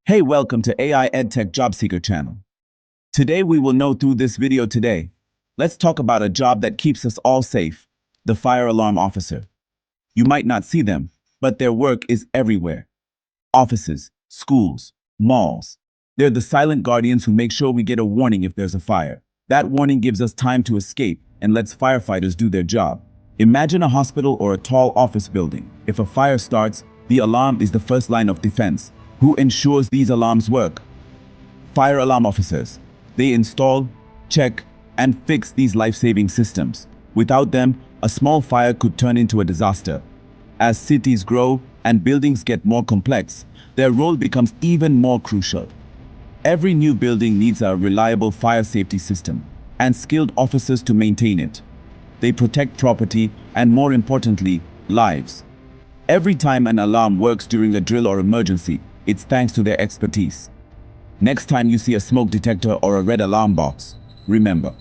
Hey, welcome to AI EdTech Job Seeker channel. Today we will know through this video today. Let's talk about a job that keeps us all safe, the fire alarm officer. You might not see them, but their work is everywhere. Offices, schools, malls. They're the silent guardians who make sure we get a warning if there's a fire. That warning gives us time to escape and lets firefighters do their job. Imagine a hospital or a tall office building. If a fire starts, the alarm is the first line of defense. Who ensures these alarms work? Fire alarm officers. They install, check, and fix these life-saving systems. Without them, a small fire could turn into a disaster. As cities grow and buildings get more complex, their role becomes even more crucial. Every new building needs a reliable fire safety system and skilled officers to maintain it. They protect property and, more importantly, lives. Every time an alarm works during a drill or emergency, it's thanks to their expertise. Next time you see a smoke detector or a red alarm box, remember,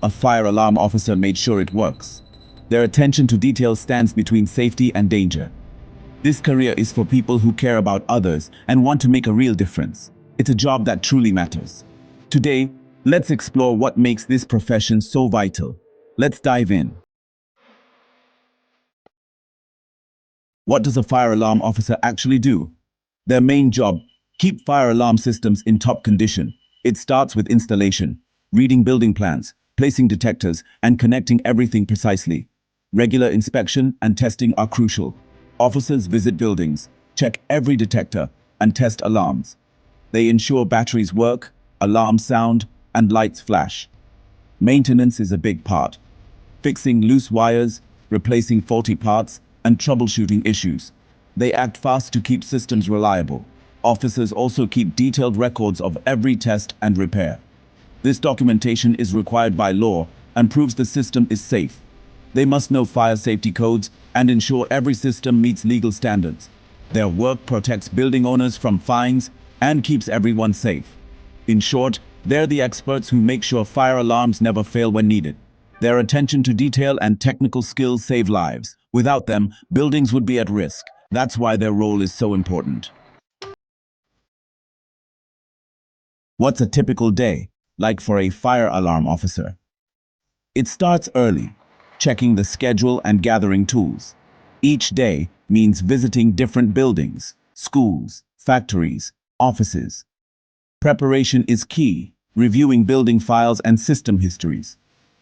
a fire alarm officer made sure it works. Their attention to detail stands between safety and danger. This career is for people who care about others and want to make a real difference. It's a job that truly matters. Today, let's explore what makes this profession so vital. Let's dive in. What does a fire alarm officer actually do? Their main job: keep fire alarm systems in top condition. It starts with installation, reading building plans, placing detectors, and connecting everything precisely. Regular inspection and testing are crucial. Officers visit buildings, check every detector, and test alarms. They ensure batteries work, alarms sound, and lights flash. Maintenance is a big part. Fixing loose wires, replacing faulty parts, and troubleshooting issues. They act fast to keep systems reliable. Officers also keep detailed records of every test and repair. This documentation is required by law and proves the system is safe. They must know fire safety codes and ensure every system meets legal standards. Their work protects building owners from fines and keeps everyone safe. In short, they're the experts who make sure fire alarms never fail when needed. Their attention to detail and technical skills save lives. Without them, buildings would be at risk. That's why their role is so important. What's a typical day like for a fire alarm officer? It starts early, checking the schedule and gathering tools. Each day means visiting different buildings, schools, factories, offices. Preparation is key, reviewing building files and system histories.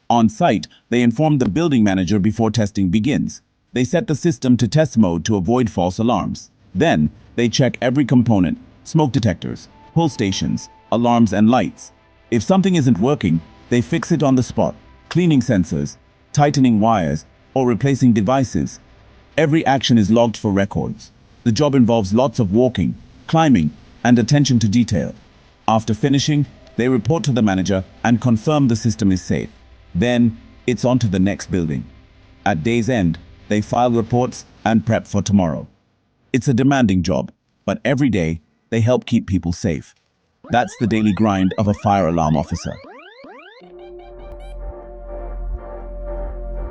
On site, they inform the building manager before testing begins. They set the system to test mode to avoid false alarms. Then, they check every component: smoke detectors, pull stations, alarms, and lights. If something isn't working, they fix it on the spot, cleaning sensors, tightening wires, or replacing devices. Every action is logged for records. The job involves lots of walking, climbing, and attention to detail. After finishing, they report to the manager and confirm the system is safe. Then, it's on to the next building. At day's end, they file reports and prep for tomorrow. It's a demanding job, but every day, they help keep people safe. That's the daily grind of a fire alarm officer.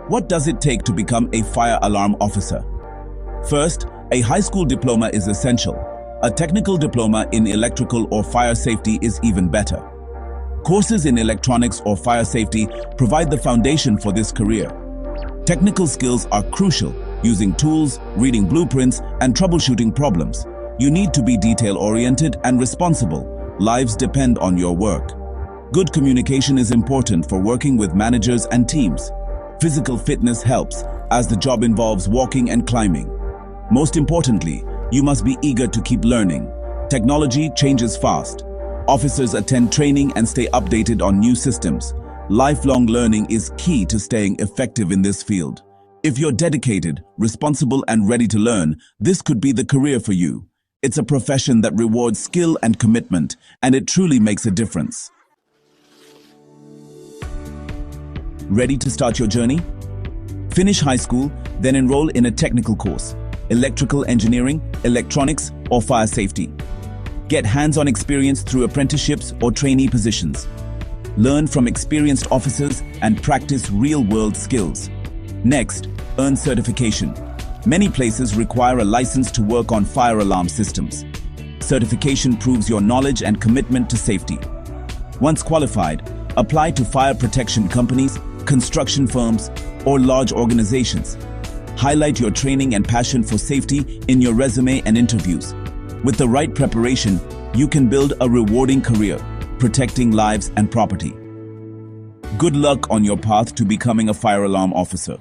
What does it take to become a fire alarm officer? First, a high school diploma is essential. A technical diploma in electrical or fire safety is even better. Courses in electronics or fire safety provide the foundation for this career. Technical skills are crucial, using tools, reading blueprints, and troubleshooting problems. You need to be detail-oriented and responsible. Lives depend on your work. Good communication is important for working with managers and teams. Physical fitness helps, as the job involves walking and climbing. Most importantly, you must be eager to keep learning. Technology changes fast. Officers attend training and stay updated on new systems. Lifelong learning is key to staying effective in this field. If you're dedicated, responsible, and ready to learn, this could be the career for you. It's a profession that rewards skill and commitment, and it truly makes a difference. Ready to start your journey? Finish high school, then enroll in a technical course: electrical engineering, electronics, or fire safety. Get hands-on experience through apprenticeships or trainee positions. Learn from experienced officers and practice real-world skills. Next, earn certification. Many places require a license to work on fire alarm systems. Certification proves your knowledge and commitment to safety. Once qualified, apply to fire protection companies, construction firms, or large organizations. Highlight your training and passion for safety in your resume and interviews. With the right preparation, you can build a rewarding career, protecting lives and property. Good luck on your path to becoming a fire alarm officer.